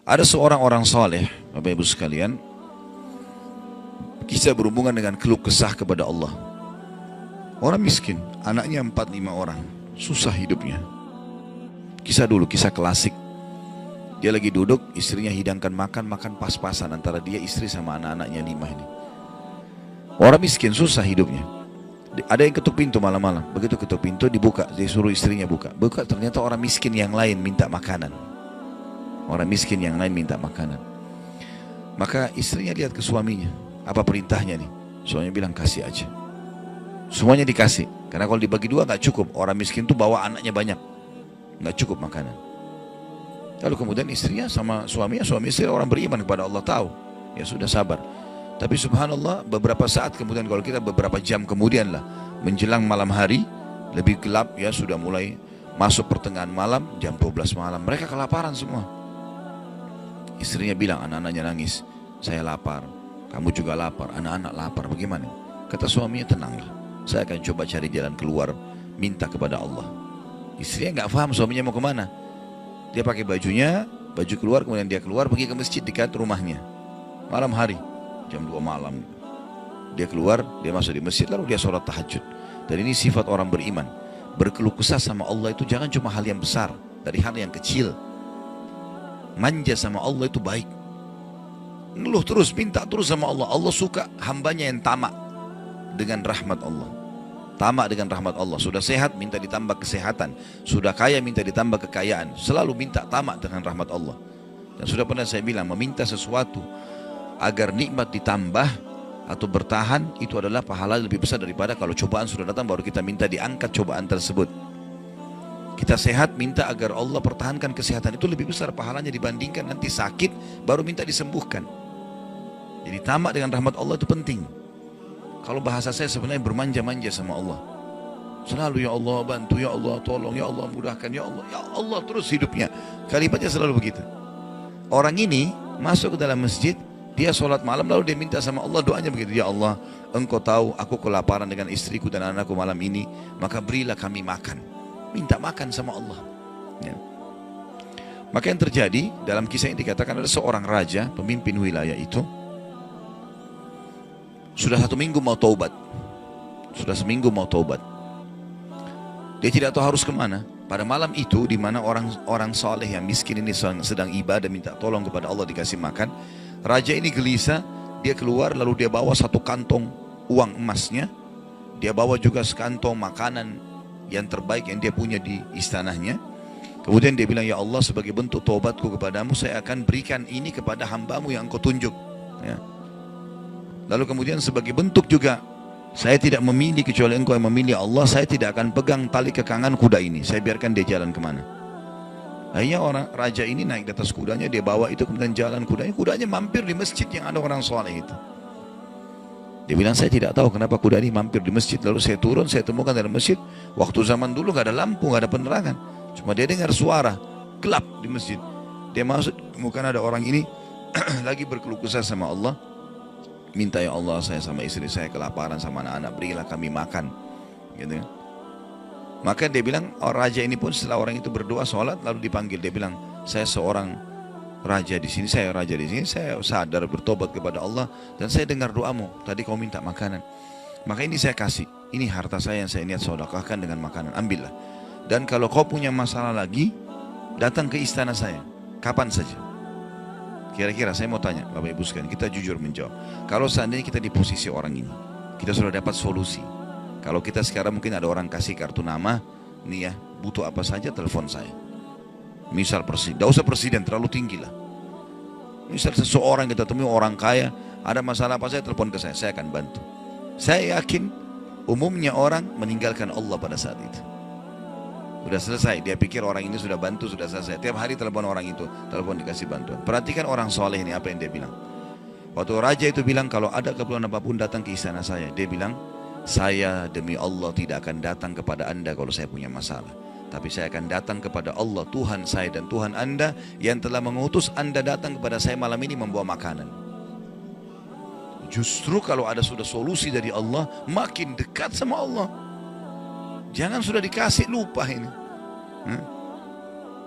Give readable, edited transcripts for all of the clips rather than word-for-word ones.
Ada seorang orang soleh, Bapak Ibu sekalian, kisah berhubungan dengan keluh kesah kepada Allah. Orang miskin, anaknya 4-5 orang, susah hidupnya. Kisah dulu, kisah klasik. Dia lagi duduk, istrinya hidangkan makan pas-pasan antara dia, istri sama anak-anaknya 5 ini. Orang miskin, susah hidupnya. Ada yang ketuk pintu malam-malam, begitu ketuk pintu dibuka, dia suruh istrinya buka. Buka, ternyata orang miskin yang lain minta makanan. Orang miskin yang lain minta makanan. Maka istrinya lihat ke suaminya, apa perintahnya nih? Suaminya bilang kasih aja. Semuanya dikasih, karena kalau dibagi 2 nggak cukup. Orang miskin tuh bawa anaknya banyak, nggak cukup makanan. Lalu kemudian istrinya sama suaminya, suami istri orang beriman kepada Allah, tahu, ya sudah sabar. Tapi subhanallah, beberapa saat kemudian, kalau kita beberapa jam kemudian lah, menjelang malam hari, lebih gelap ya, sudah mulai masuk pertengahan malam, jam 12 malam, mereka kelaparan semua. Istrinya bilang, anak-anaknya nangis, saya lapar, kamu juga lapar, anak-anak lapar, bagaimana? Kata suaminya, tenanglah, saya akan coba cari jalan keluar, minta kepada Allah. Istrinya nggak paham suaminya mau kemana. Dia pakai bajunya, baju keluar, kemudian dia keluar pergi ke masjid dekat rumahnya. Malam hari, jam 2 malam. Dia keluar, dia masuk di masjid, lalu dia sholat tahajud. Dan ini sifat orang beriman. Berkeluh kesah sama Allah itu jangan cuma hal yang besar, dari hal yang kecil. Manja sama Allah itu baik. Ngeluh terus, minta terus sama Allah. Allah suka hambanya yang tamak dengan rahmat Allah. Tamak dengan rahmat Allah. Sudah sehat, minta ditambah kesehatan. Sudah kaya, minta ditambah kekayaan. Selalu minta tamak dengan rahmat Allah. Dan sudah pernah saya bilang, meminta sesuatu agar nikmat ditambah atau bertahan, itu adalah pahala lebih besar daripada kalau cobaan sudah datang baru kita minta diangkat cobaan tersebut. Kita sehat, minta agar Allah pertahankan kesehatan, itu lebih besar pahalanya dibandingkan nanti sakit baru minta disembuhkan. Jadi tamak dengan rahmat Allah itu penting. Kalau bahasa saya sebenarnya bermanja-manja sama Allah. Selalu ya Allah bantu, ya Allah tolong, ya Allah mudahkan, ya Allah terus hidupnya. Kalimatnya selalu begitu. Orang ini masuk ke dalam masjid, dia sholat malam lalu dia minta sama Allah, doanya begitu, ya Allah engkau tahu aku kelaparan dengan istriku dan anakku malam ini, maka berilah kami makan. Minta makan sama Allah ya. Maka yang terjadi dalam kisah ini dikatakan ada seorang raja, pemimpin wilayah itu, sudah 1 minggu mau taubat. Sudah seminggu mau taubat. Dia tidak tahu harus kemana. Pada malam itu, di mana orang soleh yang miskin ini sedang ibadah, minta tolong kepada Allah dikasih makan. Raja ini gelisah, dia keluar lalu dia bawa 1 kantong uang emasnya. Dia bawa juga sekantong makanan yang terbaik yang dia punya di istananya. Kemudian dia bilang, ya Allah sebagai bentuk taubatku kepadamu, saya akan berikan ini kepada hambamu yang engkau tunjuk ya. Lalu kemudian sebagai bentuk juga, saya tidak memilih kecuali engkau yang memilih Allah, saya tidak akan pegang tali kekangan kuda ini, saya biarkan dia jalan kemana. Akhirnya orang raja ini naik di atas kudanya, dia bawa itu kemudian jalan kudanya, kudanya mampir di masjid yang ada orang soleh itu. Dia bilang, saya tidak tahu kenapa kuda ini mampir di masjid, lalu saya turun, saya temukan dalam masjid, waktu zaman dulu gak ada lampu, gak ada penerangan, cuma dia dengar suara, gelap di masjid. Dia masuk, temukan ada orang ini lagi berkeluh kesah sama Allah, minta ya Allah saya sama istri saya kelaparan sama anak-anak, berilah kami makan gitu. Maka dia bilang, raja ini pun setelah orang itu berdoa sholat lalu dipanggil, dia bilang, saya seorang raja di sini, saya raja di sini, saya sadar bertobat kepada Allah dan saya dengar doamu, tadi kau minta makanan, maka ini saya kasih, ini harta saya yang saya niat sedekahkan dengan makanan, ambillah. Dan kalau kau punya masalah lagi, datang ke istana saya kapan saja. Kira-kira saya mau tanya Bapak Ibu sekalian, kita jujur menjawab, kalau seandainya kita di posisi orang ini, kita sudah dapat solusi. Kalau kita sekarang mungkin ada orang kasih kartu nama, nih ya, butuh apa saja telepon saya. Misal presiden, tidak usah presiden, terlalu tinggi lah. Misal seseorang kita temui orang kaya, ada masalah apa saya telepon ke saya akan bantu. Saya yakin umumnya orang meninggalkan Allah pada saat itu. Sudah selesai, dia pikir orang ini sudah bantu, sudah selesai. Tiap hari telepon orang itu, telepon dikasih bantuan. Perhatikan orang soleh ini apa yang dia bilang. Waktu raja itu bilang, kalau ada keperluan apapun datang ke istana saya. Dia bilang, saya demi Allah tidak akan datang kepada anda kalau saya punya masalah. Tapi saya akan datang kepada Allah, Tuhan saya dan Tuhan anda yang telah mengutus anda datang kepada saya malam ini membawa makanan. Justru kalau ada sudah solusi dari Allah, makin dekat sama Allah. Jangan sudah dikasih lupa ini.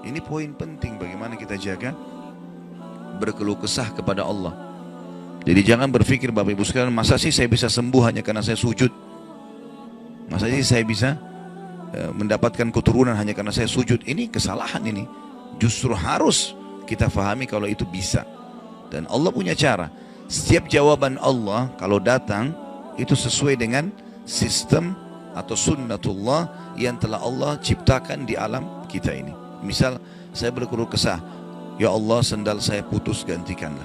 Ini poin penting bagaimana kita jaga berkeluh kesah kepada Allah. Jadi jangan berpikir Bapak Ibu sekalian, masa sih saya bisa sembuh hanya karena saya sujud? Masa sih saya bisa mendapatkan keturunan hanya karena saya sujud? Ini kesalahan ini. Justru harus kita fahami kalau itu bisa. Dan Allah punya cara. Setiap jawaban Allah kalau datang itu sesuai dengan sistem atau sunnatullah yang telah Allah ciptakan di alam kita ini. Misal saya berkeluh kesah, ya Allah sendal saya putus, gantikanlah.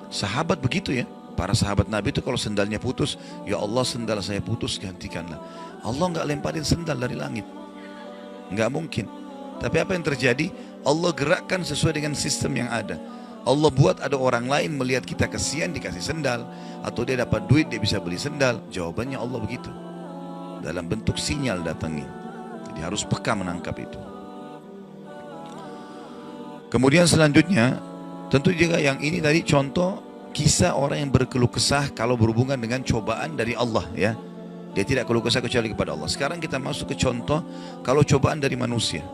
Sahabat begitu ya, para sahabat Nabi itu kalau sendalnya putus, ya Allah sendal saya putus, gantikanlah. Allah nggak lemparin sendal dari langit, nggak mungkin. Tapi apa yang terjadi? Allah gerakkan sesuai dengan sistem yang ada. Allah buat ada orang lain melihat kita kasihan dikasih sendal, atau dia dapat duit dia bisa beli sendal. Jawabannya Allah begitu, dalam bentuk sinyal datangnya. Jadi harus peka menangkap itu. Kemudian selanjutnya, tentu juga yang ini tadi contoh kisah orang yang berkeluh kesah kalau berhubungan dengan cobaan dari Allah ya. Dia tidak keluh kesah kecuali kepada Allah. Sekarang kita masuk ke contoh kalau cobaan dari manusia.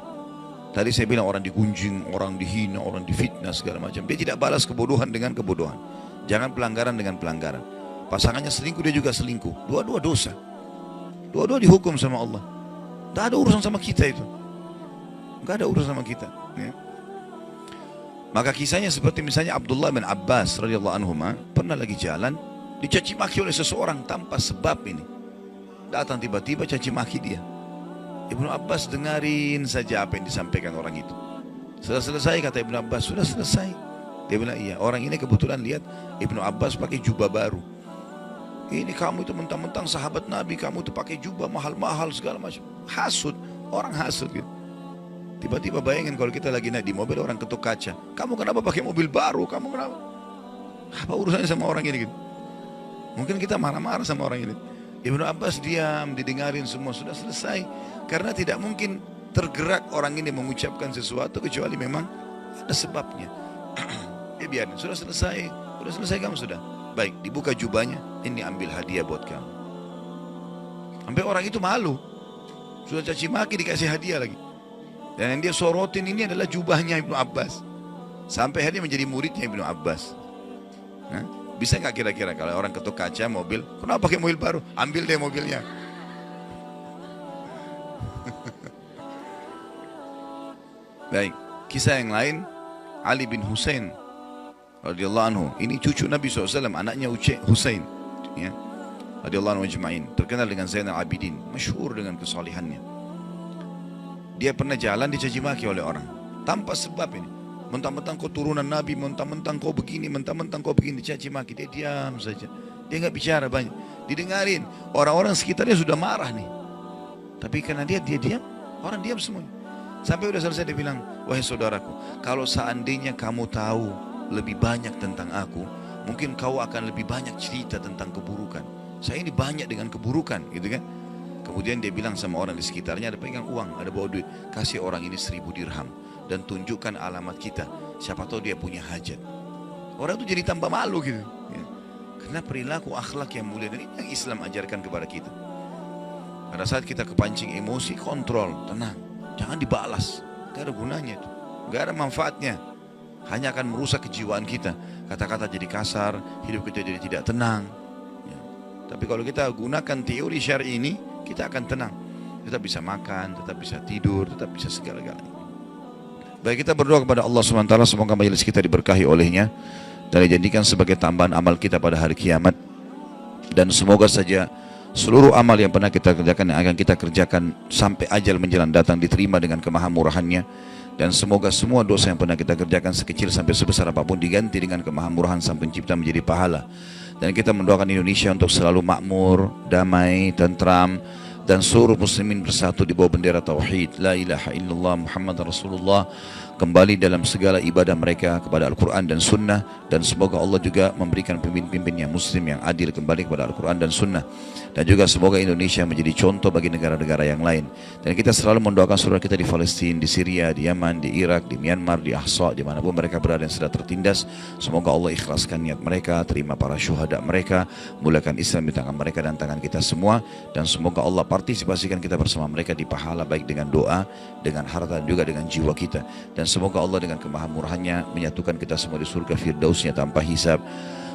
Tadi saya bilang orang digunjing, orang dihina, orang difitnah segala macam. Dia tidak balas kebodohan dengan kebodohan. Jangan pelanggaran dengan pelanggaran. Pasangannya selingkuh, dia juga selingkuh. Dua-dua dosa. Dua-dua dihukum sama Allah. Tidak ada urusan sama kita itu. Tidak ada urusan sama kita. Ya. Maka kisahnya seperti misalnya Abdullah bin Abbas radhiyallahu anhu pernah lagi jalan dicaci maki oleh seseorang tanpa sebab ini. Datang tiba-tiba caci maki dia. Ibnu Abbas dengarin saja apa yang disampaikan orang itu. Sudah selesai kata Ibnu Abbas, sudah selesai. Dia bilang iya, orang ini kebetulan lihat Ibnu Abbas pakai jubah baru. Ini kamu itu mentang-mentang sahabat Nabi, kamu itu pakai jubah mahal-mahal segala macam. Hasud, orang hasud gitu. Tiba-tiba bayangin kalau kita lagi naik di mobil orang ketuk kaca. Kamu kenapa pakai mobil baru? Kamu kenapa? Apa urusannya sama orang ini gitu? Mungkin kita marah-marah sama orang ini. Ibnu Abbas diam, didengarin semua, sudah selesai. Karena tidak mungkin tergerak orang ini mengucapkan sesuatu kecuali memang ada sebabnya. Ya biarin, sudah selesai kamu sudah. Baik, dibuka jubahnya, ini ambil hadiah buat kamu. Sampai orang itu malu. Sudah caci maki dikasih hadiah lagi. Dan yang dia sorotin ini adalah jubahnya Ibnu Abbas. Sampai dia menjadi muridnya Ibnu Abbas. Nah, bisa nggak kira-kira kalau orang ketuk kaca mobil, kenapa pakai mobil baru? Ambil deh mobilnya. Baik, kisah yang lain, Ali bin Husain radhiyallahu anhu. Ini cucu Nabi SAW, anaknya Husain. Ya, radhiyallahu anhu ajma'in. Terkenal dengan Zainal Abidin, masyhur dengan kesalihannya. Dia pernah jalan dicaci maki oleh orang tanpa sebab ini. Mentang-mentang kau turunan Nabi, mentang-mentang kau begini, mentang-mentang kau begini, dicaci maki. Dia diam saja. Dia nggak bicara banyak. Didengarin. Orang-orang sekitarnya sudah marah nih. Tapi karena dia diam, orang diam semuanya. Sampai udah selesai dia bilang, wahai saudaraku, kalau seandainya kamu tahu lebih banyak tentang aku, mungkin kau akan lebih banyak cerita tentang keburukan. Saya ini banyak dengan keburukan, gitu kan? Kemudian dia bilang sama orang di sekitarnya, ada pegang uang, ada bawa duit, kasih orang ini 1000 dirham dan tunjukkan alamat kita. Siapa tahu dia punya hajat. Orang itu jadi tambah malu gitu. Ya. Karena perilaku akhlak yang mulia dan ini yang Islam ajarkan kepada kita. Pada saat kita kepancing emosi, kontrol, tenang, jangan dibalas. Gak ada gunanya itu, gak ada manfaatnya. Hanya akan merusak kejiwaan kita. Kata-kata jadi kasar, hidup kita jadi tidak tenang. Ya. Tapi kalau kita gunakan teori syar'i ini, kita akan tenang. Tetap bisa makan, tetap bisa tidur, tetap bisa segala-galanya. Baik, kita berdoa kepada Allah SWT, semoga majelis kita diberkahi olehnya dan dijadikan sebagai tambahan amal kita pada hari kiamat. Dan semoga saja seluruh amal yang pernah kita kerjakan, yang akan kita kerjakan sampai ajal menjelang datang, diterima dengan kemahamurahannya. Dan semoga semua dosa yang pernah kita kerjakan sekecil sampai sebesar apapun diganti dengan kemahamurahan Sang Pencipta menjadi pahala. Dan kita mendoakan Indonesia untuk selalu makmur, damai, tentram, dan seluruh muslimin bersatu di bawah bendera tauhid la ilaha illallah Muhammad Rasulullah, kembali dalam segala ibadah mereka kepada Al-Quran dan Sunnah. Dan semoga Allah juga memberikan pemimpin-pemimpin yang muslim yang adil kembali kepada Al-Quran dan Sunnah. Dan juga semoga Indonesia menjadi contoh bagi negara-negara yang lain. Dan kita selalu mendoakan saudara kita di Palestina, di Syria, di Yaman, di Irak, di Myanmar, di Ahsa, dimanapun mereka berada yang sedang tertindas. Semoga Allah ikhlaskan niat mereka, terima para syuhada mereka, mulakan Islam di tangan mereka dan tangan kita semua. Dan semoga Allah partisipasikan kita bersama mereka di pahala, baik dengan doa, dengan harta, dan juga dengan jiwa kita. Dan semoga Allah dengan kemahamurahannya menyatukan kita semua di surga firdausnya tanpa hisab,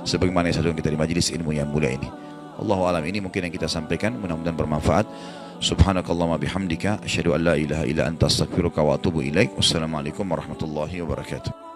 sebagaimana yang satukan kita di majelis ilmu yang mulia ini. Allahu alam, ini mungkin yang kita sampaikan, mudah-mudahan bermanfaat. Subhanakallahumma bihamdika asyhadu an la ilaha illa anta astaghfiruka wa atubu ilaik. Wassalamualaikum warahmatullahi wabarakatuh.